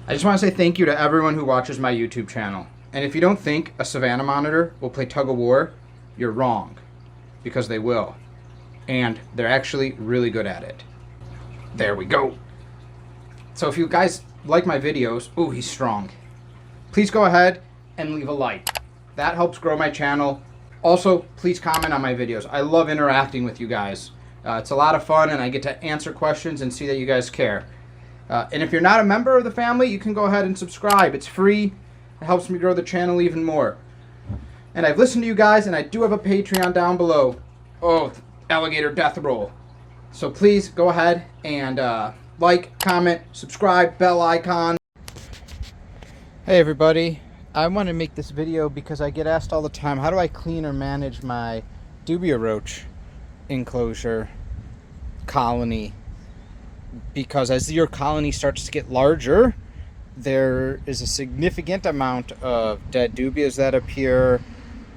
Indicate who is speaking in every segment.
Speaker 1: I just want to say thank you to everyone who watches my YouTube channel. And if you don't think a Savannah monitor will play tug of war, you're wrong. Because they will. And they're actually really good at it. There we go. So if you guys like my videos, ooh, he's strong. Please go ahead and leave a like. That helps grow my channel. Also, please comment on my videos. I love interacting with you guys. It's a lot of fun, and I get to answer questions and see that you guys care. And if you're not a member of the family, you can go ahead and subscribe. It's free. It helps me grow the channel even more. And I've listened to you guys, and I do have a Patreon down below. Oh, alligator death roll. So please go ahead and like, comment, subscribe, bell icon. Hey everybody. I want to make this video because I get asked all the time, how do I clean or manage my Dubia roach enclosure colony? Because as your colony starts to get larger, there is a significant amount of dead dubias that appear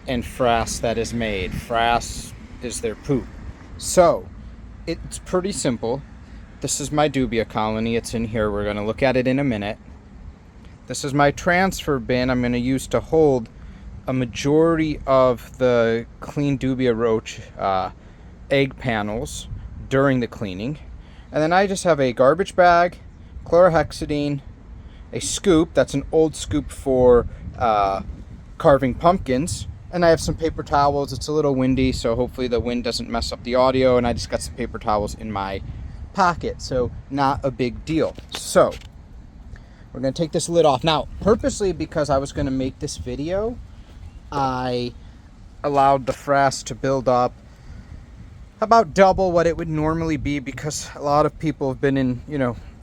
Speaker 1: and frass that is made. Frass is their poop. So it's pretty simple. This is my dubia colony. It's in here. We're going to look at it in a minute. This is my transfer bin I'm going to use to hold a majority of the clean dubia roach egg panels during the cleaning. And then I just have a garbage bag, chlorhexidine, a scoop, that's an old scoop for carving pumpkins, and I have some paper towels. It's a little windy, so hopefully the wind doesn't mess up the audio, and I just got some paper towels in my pocket, so not a big deal. So we're going to take this lid off. Now, purposely because I was going to make this video, I allowed the frass to build up about double what it would normally be, because a lot of people have been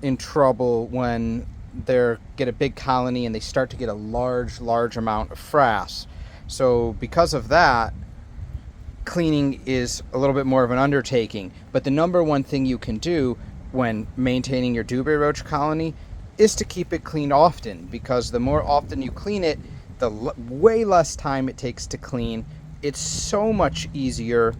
Speaker 1: in trouble when they get a big colony and they start to get a large amount of frass. So because of that, cleaning is a little bit more of an undertaking. But the number one thing you can do when maintaining your dubia roach colony is to keep it cleaned often, because the more often you clean it, the way less time it takes to clean. It's so much easier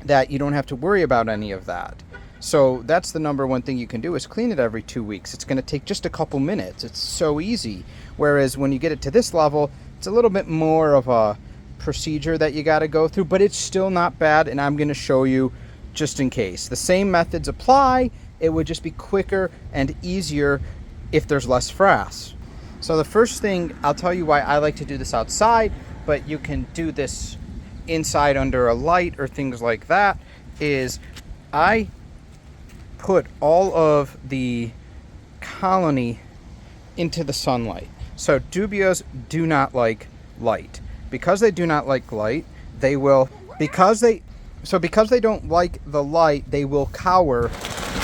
Speaker 1: that you don't have to worry about any of that. So that's the number one thing you can do, is clean it every 2 weeks. It's going to take just a couple minutes. It's so easy. Whereas when you get it to this level, it's a little bit more of a procedure that you got to go through, but it's still not bad, and I'm going to show you just in case. The same methods apply. It would just be quicker and easier if there's less frass. So the first thing, I'll tell you why I like to do this outside, but you can do this inside under a light or things like that, is I put all of the colony into the sunlight. So dubias do not like light. Because they do not like light, they will, because they don't like the light, they will cower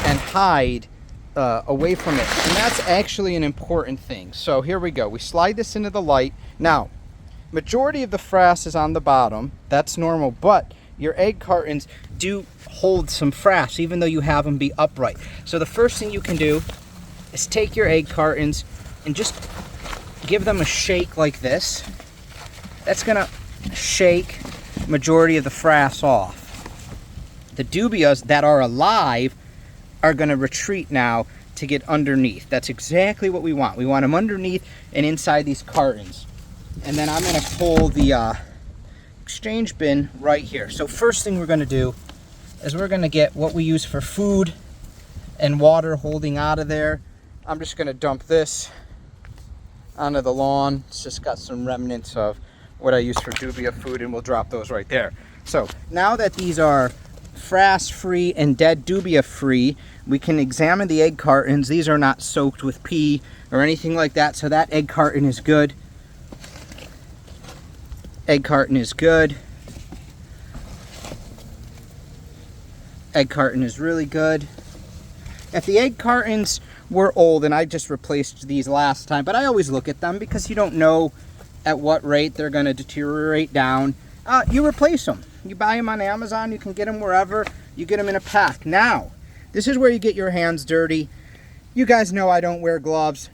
Speaker 1: and hide away from it. And that's actually an important thing. So here we go. We slide this into the light. Now, majority of the frass is on the bottom. That's normal, but your egg cartons do hold some frass, even though you have them be upright. So the first thing you can do is take your egg cartons and just give them a shake like this. That's gonna shake majority of the frass off. The dubias that are alive are gonna retreat now to get underneath. That's exactly what we want. We want them underneath and inside these cartons. And then I'm gonna pull the exchange bin right here. So first thing we're gonna do is we're gonna get what we use for food and water holding out of there. I'm just gonna dump this onto the lawn. It's just got some remnants of what I use for dubia food, and we'll drop those right there. So now that these are frass free and dead dubia free, we can examine the egg cartons. These are not soaked with pee or anything like that, so that egg carton is good. Egg carton is good. Egg carton is really good. If the egg cartons were old, and I just replaced these last time, but I always look at them because you don't know at what rate they're going to deteriorate down. You replace them. You buy them on Amazon. You can get them wherever. You get them in a pack. Now, this is where you get your hands dirty. You guys know I don't wear gloves.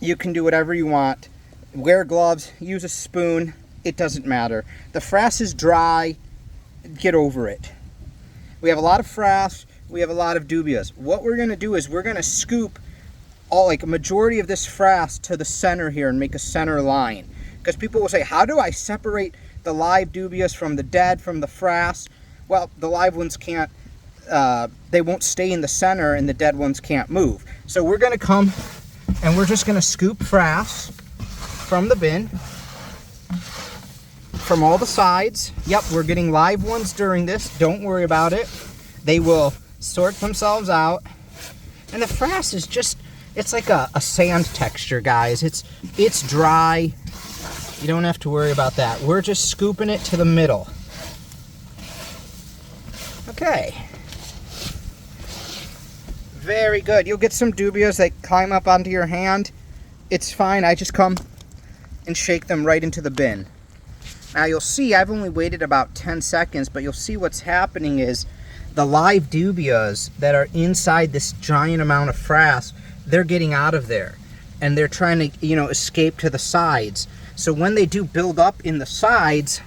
Speaker 1: You can do whatever you want. Wear gloves. Use a spoon. It doesn't matter. The frass is dry. Get over it. We have a lot of frass. We have a lot of dubias. What we're going to do is we're going to scoop all, like a majority of this frass to the center here and make a center line. Because people will say, how do I separate the live dubias from the dead, from the frass? Well, the live ones can't, they won't stay in the center, and the dead ones can't move. So we're gonna come and we're just gonna scoop frass from the bin, from all the sides. Yep, we're getting live ones during this. Don't worry about it. They will sort themselves out. And the frass is just, it's like a sand texture, guys. It's dry. You don't have to worry about that. We're just scooping it to the middle. Okay. Very good. You'll get some dubias that climb up onto your hand. It's fine. I just come and shake them right into the bin. Now you'll see I've only waited about 10 seconds, but you'll see what's happening is the live dubias that are inside this giant amount of frass, they're getting out of there. And they're trying to, you know, escape to the sides. So when they do build up in the sides,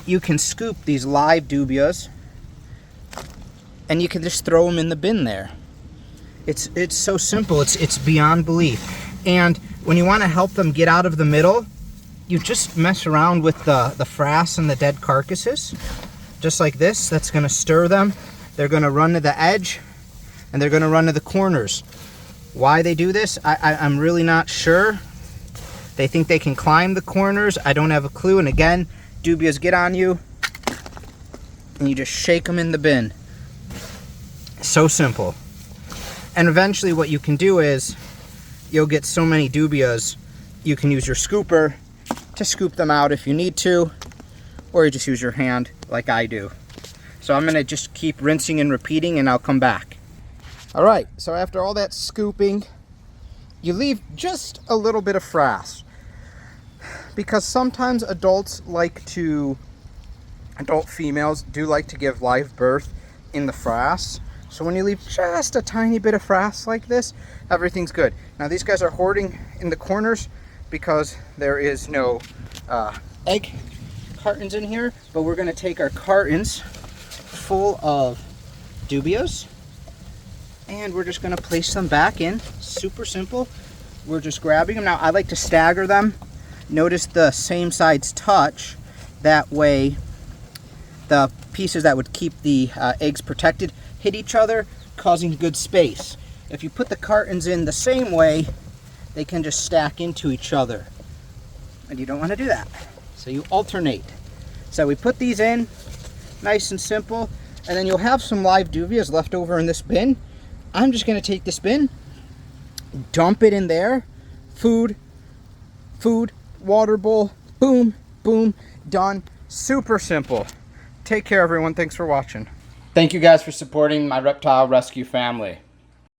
Speaker 1: you can scoop these live dubias and you can just throw them in the bin there. It's so simple, it's beyond belief. And when you want to help them get out of the middle, you just mess around with the frass and the dead carcasses, just like this. That's going to stir them. They're going to run to the edge, and they're going to run to the corners. Why they do this, I'm really not sure. They think they can climb the corners. I don't have a clue. And again, dubias get on you, and you just shake them in the bin. So simple. And eventually what you can do is, you'll get so many dubias, you can use your scooper to scoop them out if you need to, or you just use your hand like I do. So I'm gonna just keep rinsing and repeating, and I'll come back. All right, so after all that scooping, you leave just a little bit of frass, because sometimes adult females do like to give live birth in the frass. So when you leave just a tiny bit of frass like this, everything's good. Now these guys are hoarding in the corners because there is no egg cartons in here, but we're gonna take our cartons full of dubias and we're just gonna place them back in. Super simple. We're just grabbing them. Now I like to stagger them. Notice the same sides touch. That way the pieces that would keep the eggs protected hit each other, causing good space. If you put the cartons in the same way, they can just stack into each other, and you don't want to do that. So you alternate. So we put these in, nice and simple, and then you'll have some live dubias left over in this bin. I'm just going to take this bin, dump it in there, food, water bowl, boom, boom, done. Super simple. Take care, everyone. Thanks for watching. Thank you guys for supporting my reptile rescue family.